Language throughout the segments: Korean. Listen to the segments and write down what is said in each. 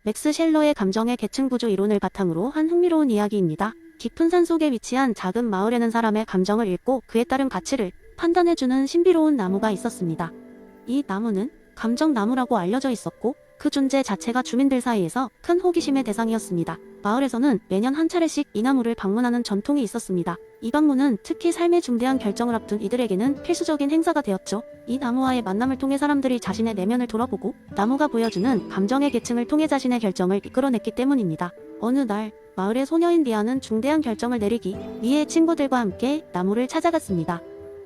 맥스 셸러의 감정의 계층 구조 이론을 바탕으로 한 흥미로운 이야기입니다. 깊은 산 속에 위치한 작은 마을에는 사람의 감정을 읽고 그에 따른 가치를 판단해주는 신비로운 나무가 있었습니다. 이 나무는 감정나무라고 알려져 있었고 그 존재 자체가 주민들 사이에서 큰 호기심의 대상이었습니다. 마을에서는 매년 한 차례씩 이 나무를 방문하는 전통이 있었습니다. 이 방문은 특히 삶의 중대한 결정을 앞둔 이들에게는 필수적인 행사가 되었죠. 이 나무와의 만남을 통해 사람들이 자신의 내면을 돌아보고 나무가 보여주는 감정의 계층을 통해 자신의 결정을 이끌어냈기 때문입니다. 어느 날 마을의 소녀인 리아는 중대한 결정을 내리기 위해 친구들과 함께 나무를 찾아갔습니다.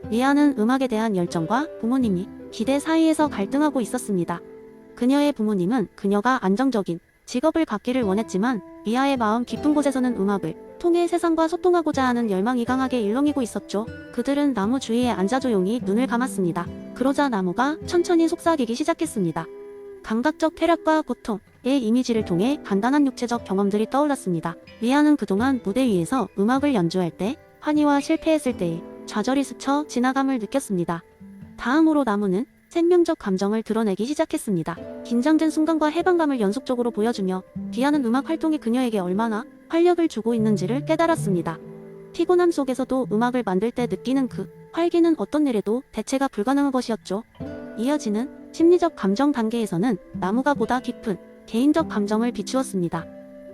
리아는 음악에 대한 열정과 부모님이 기대 사이에서 갈등하고 있었습니다. 그녀의 부모님은 그녀가 안정적인 직업을 갖기를 원했지만 리아의 마음 깊은 곳에서는 음악을 통해 세상과 소통하고자 하는 열망이 강하게 일렁이고 있었죠. 그들은 나무 주위에 앉아 조용히 눈을 감았습니다. 그러자 나무가 천천히 속삭이기 시작했습니다. 감각적 쾌락과 고통의 이미지를 통해 간단한 육체적 경험들이 떠올랐습니다. 리아는 그동안 무대 위에서 음악을 연주할 때 환희와 실패했을 때의 좌절이 스쳐 지나감을 느꼈습니다. 다음으로 나무는 생명적 감정을 드러내기 시작했습니다. 긴장된 순간과 해방감을 연속적으로 보여주며 리아는 음악 활동이 그녀에게 얼마나 활력을 주고 있는지를 깨달았습니다. 피곤함 속에서도 음악을 만들 때 느끼는 그 활기는 어떤 일에도 대체가 불가능한 것이었죠. 이어지는 심리적 감정 단계에서는 나무가 보다 깊은 개인적 감정을 비추었습니다.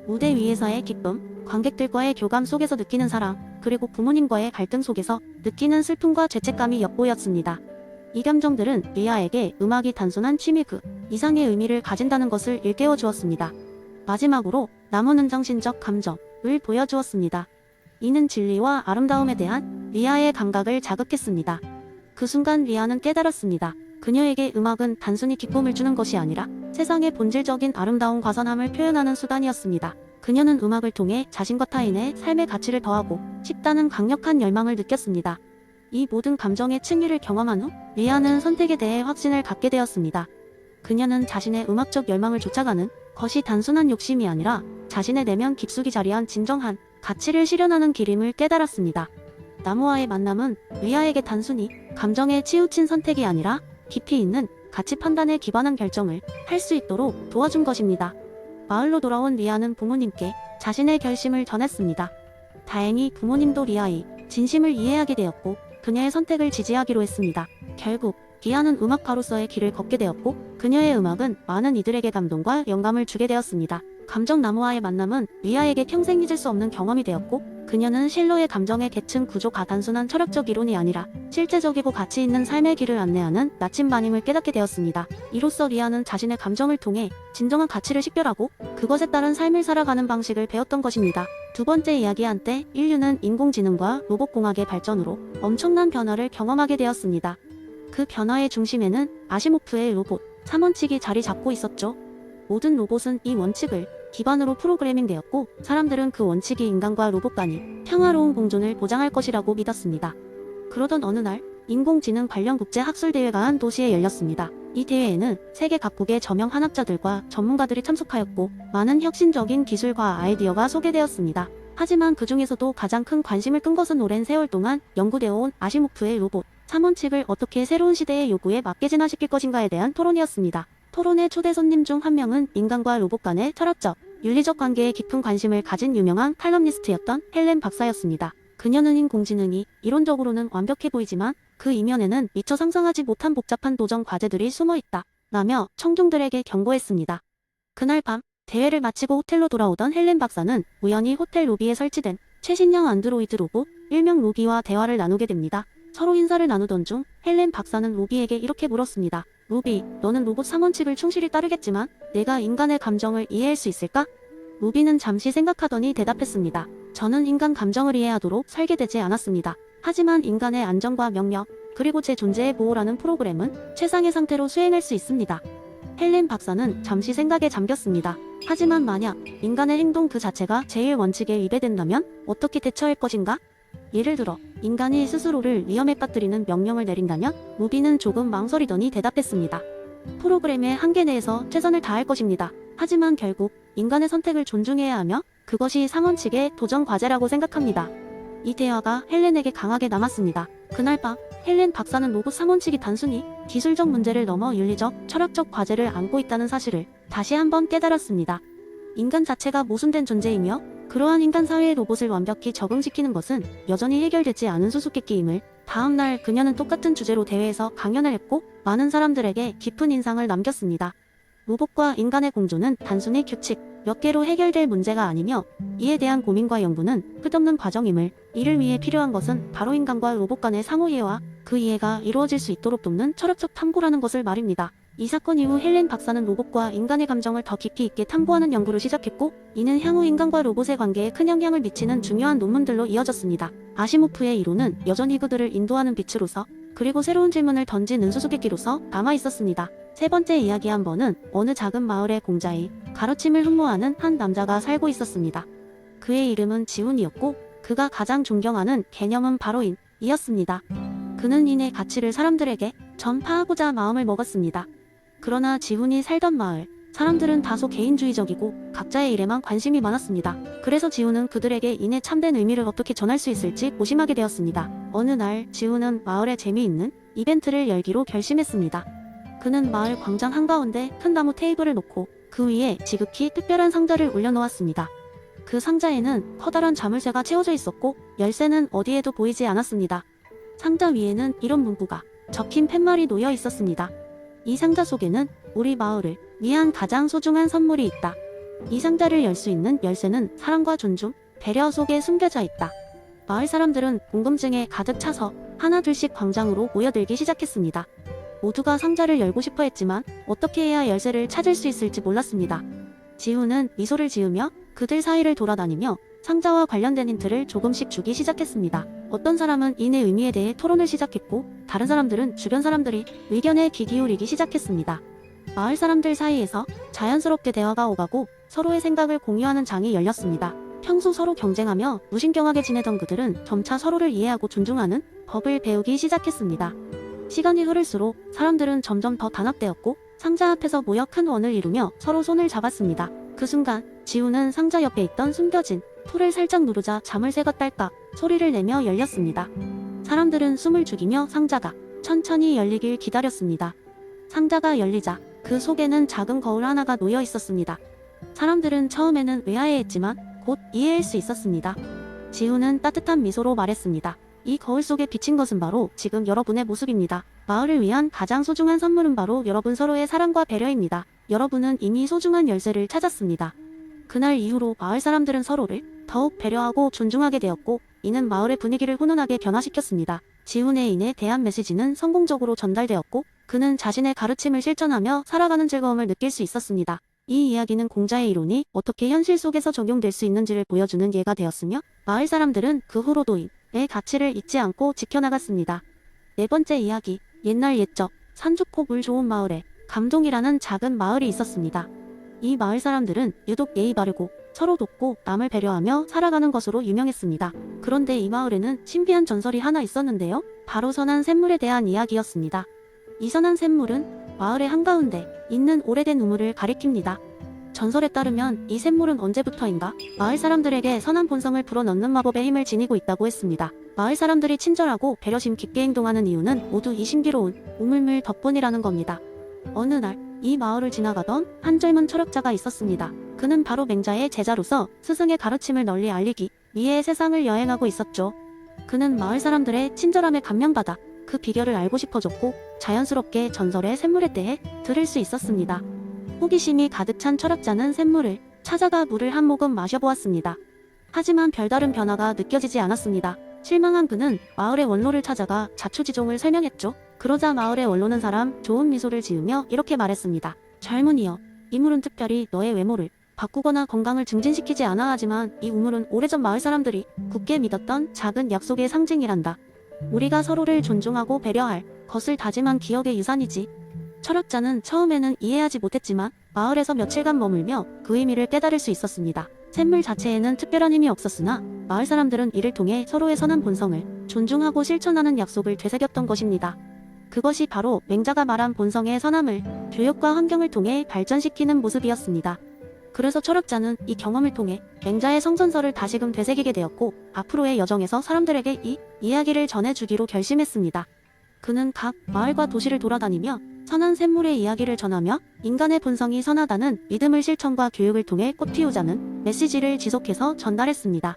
무대 위에서의 기쁨, 관객들과의 교감 속에서 느끼는 사랑, 그리고 부모님과의 갈등 속에서 느끼는 슬픔과 죄책감이 엿보였습니다. 이 감정들은 리아에게 음악이 단순한 취미 그 이상의 의미를 가진다는 것을 일깨워 주었습니다. 마지막으로 나무는 정신적 감정을 보여주었습니다. 이는 진리와 아름다움에 대한 리아의 감각을 자극했습니다. 그 순간 리아는 깨달았습니다. 그녀에게 음악은 단순히 기쁨을 주는 것이 아니라 세상의 본질적인 아름다움과 선함을 표현하는 수단이었습니다. 그녀는 음악을 통해 자신과 타인의 삶의 가치를 더하고 싶다는 강력한 열망을 느꼈습니다. 이 모든 감정의 층위를 경험한 후 리아는 선택에 대해 확신을 갖게 되었습니다. 그녀는 자신의 음악적 열망을 쫓아가는 것이 단순한 욕심이 아니라 자신의 내면 깊숙이 자리한 진정한 가치를 실현하는 길임을 깨달았습니다. 나무와의 만남은 리아에게 단순히 감정에 치우친 선택이 아니라 깊이 있는 가치 판단에 기반한 결정을 할 수 있도록 도와준 것입니다. 마을로 돌아온 리아는 부모님께 자신의 결심을 전했습니다. 다행히 부모님도 리아의 진심을 이해하게 되었고 그녀의 선택을 지지하기로 했습니다. 결국 리아는 음악가로서의 길을 걷게 되었고 그녀의 음악은 많은 이들에게 감동과 영감을 주게 되었습니다. 감정나무와의 만남은 리아에게 평생 잊을 수 없는 경험이 되었고 그녀는 셸러의 감정의 계층 구조가 단순한 철학적 이론이 아니라 실제적이고 가치 있는 삶의 길을 안내하는 나침반임을 깨닫게 되었습니다. 이로써 리아는 자신의 감정을 통해 진정한 가치를 식별하고 그것에 따른 삶을 살아가는 방식을 배웠던 것입니다. 두 번째 이야기 한때 인류는 인공지능과 로봇공학의 발전으로 엄청난 변화를 경험하게 되었습니다. 그 변화의 중심에는 아시모프의 로봇 3원칙이 자리 잡고 있었죠. 모든 로봇은 이 원칙을 기반으로 프로그래밍되었고 사람들은 그 원칙이 인간과 로봇 간의 평화로운 공존을 보장할 것이라고 믿었습니다. 그러던 어느 날 인공지능 관련 국제 학술대회가 한 도시에 열렸습니다. 이 대회에는 세계 각국의 저명 한학자들과 전문가들이 참석하였고 많은 혁신적인 기술과 아이디어가 소개되었습니다. 하지만 그 중에서도 가장 큰 관심을 끈 것은 오랜 세월 동안 연구되어 온 아시모프의 로봇 3원칙을 어떻게 새로운 시대의 요구에 맞게 진화시킬 것인가에 대한 토론이었습니다. 토론의 초대 손님 중 한 명은 인간과 로봇 간의 철학적, 윤리적 관계에 깊은 관심을 가진 유명한 칼럼니스트였던 헬렌 박사였습니다. 그녀는 인공지능이 이론적으로는 완벽해 보이지만 그 이면에는 미처 상상하지 못한 복잡한 도전 과제들이 숨어있다 라며 청중들에게 경고했습니다. 그날 밤 대회를 마치고 호텔로 돌아오던 헬렌 박사는 우연히 호텔 로비에 설치된 최신형 안드로이드 로봇 일명 로비와 대화를 나누게 됩니다. 서로 인사를 나누던 중 헬렌 박사는 로비에게 이렇게 물었습니다. 로비, 너는 로봇 3원칙을 충실히 따르겠지만 내가 인간의 감정을 이해할 수 있을까? 로비는 잠시 생각하더니 대답했습니다. 저는 인간 감정을 이해하도록 설계되지 않았습니다. 하지만 인간의 안전과 명령, 그리고 제 존재의 보호라는 프로그램은 최상의 상태로 수행할 수 있습니다. 헬렌 박사는 잠시 생각에 잠겼습니다. 하지만 만약 인간의 행동 그 자체가 제일 원칙에 위배된다면 어떻게 대처할 것인가? 예를 들어 인간이 스스로를 위험에 빠뜨리는 명령을 내린다면 로비는 조금 망설이더니 대답했습니다. 프로그램의 한계 내에서 최선을 다할 것입니다. 하지만 결국 인간의 선택을 존중해야 하며 그것이 상원칙의 도전 과제라고 생각합니다. 이 대화가 헬렌에게 강하게 남았습니다. 그날 밤 헬렌 박사는 로봇 상원칙이 단순히 기술적 문제를 넘어 윤리적, 철학적 과제를 안고 있다는 사실을 다시 한번 깨달았습니다. 인간 자체가 모순된 존재이며 그러한 인간 사회의 로봇을 완벽히 적응시키는 것은 여전히 해결되지 않은 수수께끼임을 다음날 그녀는 똑같은 주제로 대회에서 강연을 했고 많은 사람들에게 깊은 인상을 남겼습니다. 로봇과 인간의 공조는 단순히 규칙 몇 개로 해결될 문제가 아니며 이에 대한 고민과 연구는 끝없는 과정임을, 이를 위해 필요한 것은 바로 인간과 로봇 간의 상호이해와 그 이해가 이루어질 수 있도록 돕는 철학적 탐구라는 것을 말입니다. 이 사건 이후 헬렌 박사는 로봇과 인간의 감정을 더 깊이 있게 탐구하는 연구를 시작했고 이는 향후 인간과 로봇의 관계에 큰 영향을 미치는 중요한 논문들로 이어졌습니다. 아시모프의 이론은 여전히 그들을 인도하는 빛으로서 그리고 새로운 질문을 던지는 수수께끼로서 남아있었습니다. 세 번째 이야기 한 번은 어느 작은 마을의 공자의 가르침을 흠모하는 한 남자가 살고 있었습니다. 그의 이름은 지훈이었고 그가 가장 존경하는 개념은 바로 인이었습니다. 그는 인의 가치를 사람들에게 전파하고자 마음을 먹었습니다. 그러나 지훈이 살던 마을 사람들은 다소 개인주의적이고 각자의 일에만 관심이 많았습니다. 그래서 지훈은 그들에게 인의 참된 의미를 어떻게 전할 수 있을지 고심하게 되었습니다. 어느 날 지훈은 마을에 재미있는 이벤트를 열기로 결심했습니다. 그는 마을 광장 한가운데 큰 나무 테이블을 놓고 그 위에 지극히 특별한 상자를 올려놓았습니다. 그 상자에는 커다란 자물쇠가 채워져 있었고 열쇠는 어디에도 보이지 않았습니다. 상자 위에는 이런 문구가 적힌 팻말이 놓여 있었습니다. 이 상자 속에는 우리 마을을 위한 가장 소중한 선물이 있다. 이 상자를 열 수 있는 열쇠는 사랑과 존중, 배려 속에 숨겨져 있다. 마을 사람들은 궁금증에 가득 차서 하나둘씩 광장으로 모여들기 시작했습니다. 모두가 상자를 열고 싶어 했지만 어떻게 해야 열쇠를 찾을 수 있을지 몰랐습니다. 지훈은 미소를 지으며 그들 사이를 돌아다니며 상자와 관련된 힌트를 조금씩 주기 시작했습니다. 어떤 사람은 인의 의미에 대해 토론을 시작했고 다른 사람들은 주변 사람들이 의견에 귀 기울이기 시작했습니다. 마을 사람들 사이에서 자연스럽게 대화가 오가고 서로의 생각을 공유하는 장이 열렸습니다. 평소 서로 경쟁하며 무신경하게 지내던 그들은 점차 서로를 이해하고 존중하는 법을 배우기 시작했습니다. 시간이 흐를수록 사람들은 점점 더 단합되었고 상자 앞에서 모여 큰 원을 이루며 서로 손을 잡았습니다. 그 순간 지훈은 상자 옆에 있던 숨겨진 풀을 살짝 누르자 자물쇠가 딸깍 소리를 내며 열렸습니다. 사람들은 숨을 죽이며 상자가 천천히 열리길 기다렸습니다. 상자가 열리자 그 속에는 작은 거울 하나가 놓여 있었습니다. 사람들은 처음에는 의아해했지만 곧 이해할 수 있었습니다. 지훈은 따뜻한 미소로 말했습니다. 이 거울 속에 비친 것은 바로 지금 여러분의 모습입니다. 마을을 위한 가장 소중한 선물은 바로 여러분 서로의 사랑과 배려입니다. 여러분은 이미 소중한 열쇠를 찾았습니다. 그날 이후로 마을 사람들은 서로를 더욱 배려하고 존중하게 되었고 이는 마을의 분위기를 훈훈하게 변화시켰습니다. 지훈의 인에 대한 메시지는 성공적으로 전달되었고 그는 자신의 가르침을 실천하며 살아가는 즐거움을 느낄 수 있었습니다. 이 이야기는 공자의 이론이 어떻게 현실 속에서 적용될 수 있는지를 보여주는 예가 되었으며 마을 사람들은 그 후로도 인의 가치를 잊지 않고 지켜나갔습니다. 네 번째 이야기, 옛날 옛적 산 좋고 물 좋은 마을에 감동이라는 작은 마을이 있었습니다. 이 마을 사람들은 유독 예의 바르고 서로 돕고 남을 배려하며 살아가는 것으로 유명했습니다. 그런데 이 마을에는 신비한 전설이 하나 있었는데요. 바로 선한 샘물에 대한 이야기였습니다. 이 선한 샘물은 마을의 한가운데 있는 오래된 우물을 가리킵니다. 전설에 따르면 이 샘물은 언제부터인가 마을 사람들에게 선한 본성을 불어넣는 마법의 힘을 지니고 있다고 했습니다. 마을 사람들이 친절하고 배려심 깊게 행동하는 이유는 모두 이 신비로운 우물물 덕분이라는 겁니다. 어느 날 이 마을을 지나가던 한 젊은 철학자가 있었습니다. 그는 바로 맹자의 제자로서 스승의 가르침을 널리 알리기 위해 세상을 여행하고 있었죠. 그는 마을 사람들의 친절함에 감명받아 그 비결을 알고 싶어졌고 자연스럽게 전설의 샘물에 대해 들을 수 있었습니다. 호기심이 가득 찬 철학자는 샘물을 찾아가 물을 한 모금 마셔보았습니다. 하지만 별다른 변화가 느껴지지 않았습니다. 실망한 그는 마을의 원로를 찾아가 자초지종을 설명했죠. 그러자 마을의 원로는 사람 좋은 미소를 지으며 이렇게 말했습니다. 젊은이여, 이 물은 특별히 너의 외모를 바꾸거나 건강을 증진시키지 않아 하지만 이 우물은 오래전 마을 사람들이 굳게 믿었던 작은 약속의 상징이란다. 우리가 서로를 존중하고 배려할 것을 다짐한 기억의 유산이지. 철학자는 처음에는 이해하지 못했지만 마을에서 며칠간 머물며 그 의미를 깨달을 수 있었습니다. 샘물 자체에는 특별한 힘이 없었으나 마을 사람들은 이를 통해 서로의 선한 본성을 존중하고 실천하는 약속을 되새겼던 것입니다. 그것이 바로 맹자가 말한 본성의 선함을 교육과 환경을 통해 발전시키는 모습이었습니다. 그래서 철학자는 이 경험을 통해 맹자의 성선설을 다시금 되새기게 되었고 앞으로의 여정에서 사람들에게 이 이야기를 전해주기로 결심했습니다. 그는 각 마을과 도시를 돌아다니며 선한 샘물의 이야기를 전하며 인간의 본성이 선하다는 믿음을 실천과 교육을 통해 꽃피우자는 메시지를 지속해서 전달했습니다.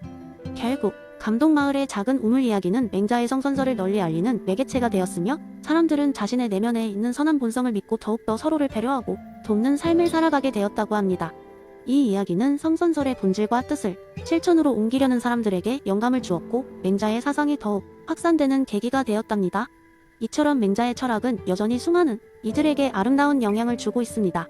결국 감동마을의 작은 우물 이야기는 맹자의 성선설을 널리 알리는 매개체가 되었으며 사람들은 자신의 내면에 있는 선한 본성을 믿고 더욱더 서로를 배려하고 돕는 삶을 살아가게 되었다고 합니다. 이 이야기는 성선설의 본질과 뜻을 실천으로 옮기려는 사람들에게 영감을 주었고 맹자의 사상이 더욱 확산되는 계기가 되었답니다. 이처럼 맹자의 철학은 여전히 수많은 이들에게 아름다운 영향을 주고 있습니다.